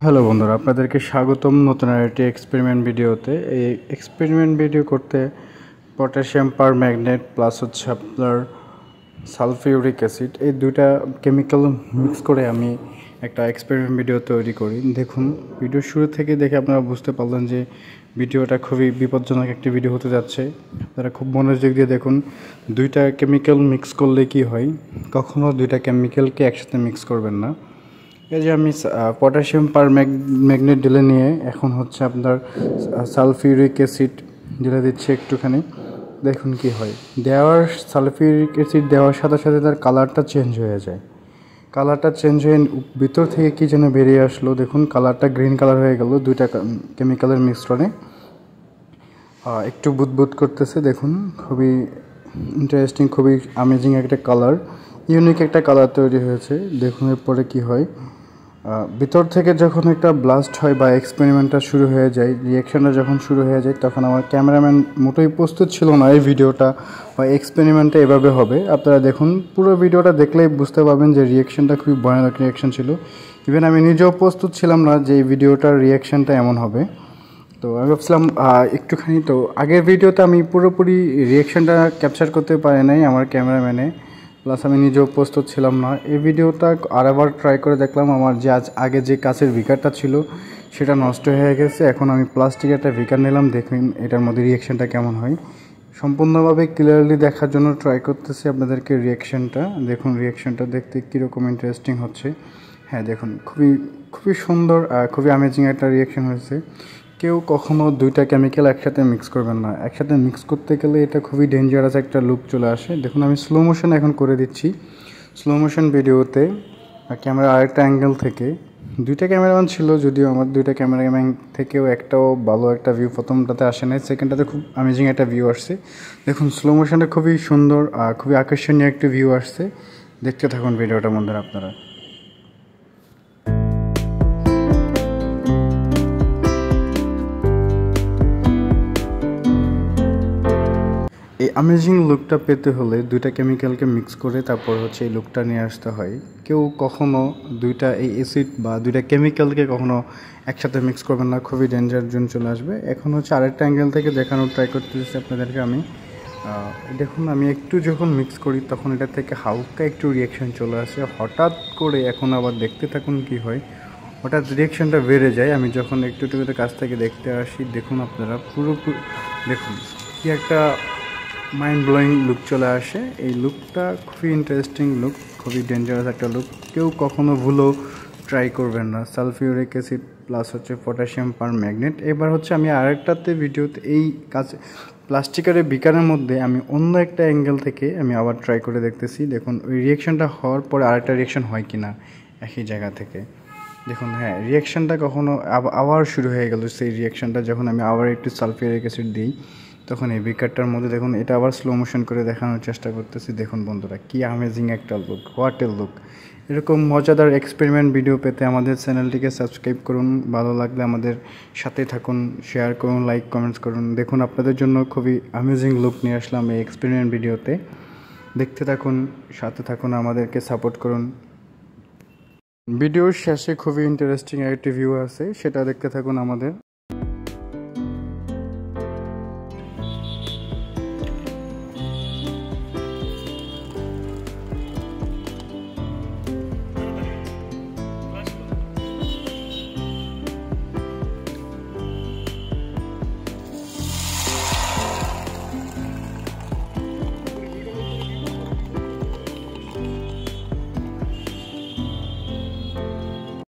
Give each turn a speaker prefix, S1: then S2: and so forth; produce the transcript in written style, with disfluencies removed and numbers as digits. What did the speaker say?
S1: Hello বন্ধুরা, আপনাদেরকে স্বাগতম নতুন আরেকটি এক্সপেরিমেন্ট ভিডিওতে। এই এক্সপেরিমেন্ট ভিডিও করতে পটাশিয়াম পার ম্যাগনেট প্লাস হচ্ছে আপনার সালফিউরিক অ্যাসিড, এই দুইটা কেমিক্যাল মিক্স করে আমি একটা এক্সপেরিমেন্ট ভিডিও তৈরি করি। দেখুন, ভিডিও শুরু থেকে দেখে আপনারা বুঝতে পারলেন যে ভিডিওটা খুবই বিপজ্জনক একটি ভিডিও হতে যাচ্ছে। আপনারা খুব মনোযোগ দিয়ে দেখুন। দুইটা কেমিক্যাল মিক্স করলে কি হয়, কখনও দুইটা কেমিক্যালকে একসাথে মিক্স করবেন না। এই যে আমি পটাশিয়াম পার ম্যাগনেট ঢেলে নিয়ে এখন হচ্ছে আপনার সালফিউরিক অ্যাসিড ঢেলে দিচ্ছি একটুখানি। দেখুন কি হয়, সালফিউরিক অ্যাসিড দেওয়ার সাথে সাথে তার কালারটা চেঞ্জ হয়ে যায়। কালারটা চেঞ্জ হয়ে ভিতর থেকে কি যেন বেরিয়ে আসলো। দেখুন, কালারটা গ্রিন কালার হয়ে গেল দুইটা কেমিক্যালের মিশ্রণে। একটু বুদবুদ করতেছে। দেখুন, খুবই ইন্টারেস্টিং, খুবই অ্যামেজিং একটা কালার, ইউনিক একটা কালার তৈরি হয়েছে। দেখুন এরপরে কি হয়, ভিতর থেকে যখন একটা ব্লাস্ট হয় বা এক্সপেরিমেন্টটা শুরু হয়ে যায়, রিয়াকশানটা যখন শুরু হয়ে যায়, তখন আমার ক্যামেরাম্যান মোটেই প্রস্তুত ছিল না এই ভিডিওটা বা এক্সপেরিমেন্টটা এভাবে হবে। আপনারা দেখুন, পুরো ভিডিওটা দেখলেই বুঝতে পারবেন যে রিয়াকশানটা খুবই ভয়ানক রিয়াকশান ছিল। ইভেন আমি নিজেও প্রস্তুত ছিলাম না যে এই ভিডিওটার রিয়াকশানটা এমন হবে। তো আমি ভাবছিলাম একটুখানি, তো আগের ভিডিওতে আমি পুরোপুরি রিয়াকশানটা ক্যাপচার করতে পারি নাই আমার ক্যামেরাম্যানে, প্লাস আমি নিজেও প্রস্তুত ছিলাম না। এই ভিডিওটা আরেকবার ট্রাই করে দেখলাম, আমার যে আগে যে কাচের ভিকারটা ছিল সেটা নষ্ট হয়ে গেছে। এখন আমি প্লাস্টিকের একটা ভিকার নিলাম, দেখুন এটার মধ্যে রিয়াকশানটা কেমন হয়। সম্পূর্ণভাবে ক্লিয়ারলি দেখার জন্য ট্রাই করতেছি আপনাদেরকে রিয়াকশানটা। দেখুন রিয়াকশানটা দেখতে কীরকম ইন্টারেস্টিং হচ্ছে। হ্যাঁ দেখুন, খুবই খুবই সুন্দর, খুবই অ্যামেজিং একটা রিয়াকশান হয়েছে। কেউ কখনো দুইটা কেমিক্যাল একসাথে মিক্স করবেন না। একসাথে মিক্স করতে গেলে এটা খুবই ডেঞ্জারাস একটা লুক চলে আসে। দেখুন আমি স্লো মোশন এখন করে দিচ্ছি। স্লো মোশন ভিডিওতে ক্যামেরা আরেকটা অ্যাঙ্গেল থেকে, দুইটা ক্যামেরাম্যান ছিল, যদিও আমার দুইটা ক্যামেরাম্যান থেকেও একটাও ভালো একটা ভিউ প্রথমটাতে আসে নাই, সেকেন্ডটাতে খুব অ্যামেজিং একটা ভিউ আসছে। দেখুন স্লো মোশনটা খুবই সুন্দর, খুবই আকর্ষণীয় একটা ভিউ আসছে। দেখতে থাকুন ভিডিওটার মধ্যে আপনারা। এই অ্যামেজিং লুকটা পেতে হলে দুইটা কেমিক্যালকে মিক্স করে তারপর হচ্ছে এই লুকটা নিয়ে আসতে হয়। কেউ কখনো দুইটা এই অ্যাসিড বা দুইটা কেমিক্যালকে কখনো একসাথে মিক্স করবেন না, খুবই ডেঞ্জার জোন চলে আসবে। এখন হচ্ছে আরেকটা অ্যাঙ্গেল থেকে দেখানোর ট্রাই করতেছি আপনাদেরকে আমি। দেখুন আমি একটু যখন মিক্স করি তখন এটা থেকে হালকা একটু রিয়াকশান চলে আসে, হঠাৎ করে। এখন আবার দেখতে থাকুন কি হয়, হঠাৎ রিয়াকশানটা বেড়ে যায়। আমি যখন একটু একটু করে কাছ থেকে দেখতে আসি, দেখুন আপনারা পুরোপুরি দেখুন কি একটা মাইন্ড ব্লোয়িং লুক চলে আসে। এই লুকটা খুবই ইন্টারেস্টিং লুক, খুবই ডেঞ্জারাস একটা লুক। কেউ কখনো ভুলেও ট্রাই করবেন না। সালফিউরিক অ্যাসিড প্লাস হচ্ছে পটাশিয়াম পার ম্যাগনেট। এবার হচ্ছে আমি আরেকটাতে ভিডিওতে এই কাজ প্লাস্টিকের বিকারের মধ্যে আমি অন্য একটা অ্যাঙ্গেল থেকে আমি আবার ট্রাই করে দেখতেছি। দেখুন ওই রিয়াকশানটা হওয়ার পরে আরেকটা রিয়াকশান হয় কি না একই জায়গা থেকে। দেখুন হ্যাঁ, রিয়াকশানটা কখনো আবার শুরু হয়ে গেল। সেই রিয়াকশানটা যখন আমি আবার একটু সালফিউরিক অ্যাসিড দিই, তখন এই বিকারটার মধ্যে দেখুন এটা আবার স্লো মোশন করে দেখানোর চেষ্টা করতেছি। দেখুন বন্ধুরা, কি অ্যামেজিং একটা লুক, হোয়াট এ লুক। এরকম মজাদার এক্সপেরিমেন্ট ভিডিও পেতে আমাদের চ্যানেলটিকে সাবস্ক্রাইব করুন। ভালো লাগলে আমাদের সাথে থাকুন, শেয়ার করুন, লাইক কমেন্টস করুন। দেখুন আপনাদের জন্য খুবই অ্যামেজিং লুক নিয়ে আসলাম এই এক্সপেরিমেন্ট ভিডিওতে। দেখতে থাকুন, সাথে থাকুন, আমাদেরকে সাপোর্ট করুন। ভিডিওর শেষে খুবই ইন্টারেস্টিং একটি ভিউ আছে, সেটা দেখতে থাকুন আমাদের।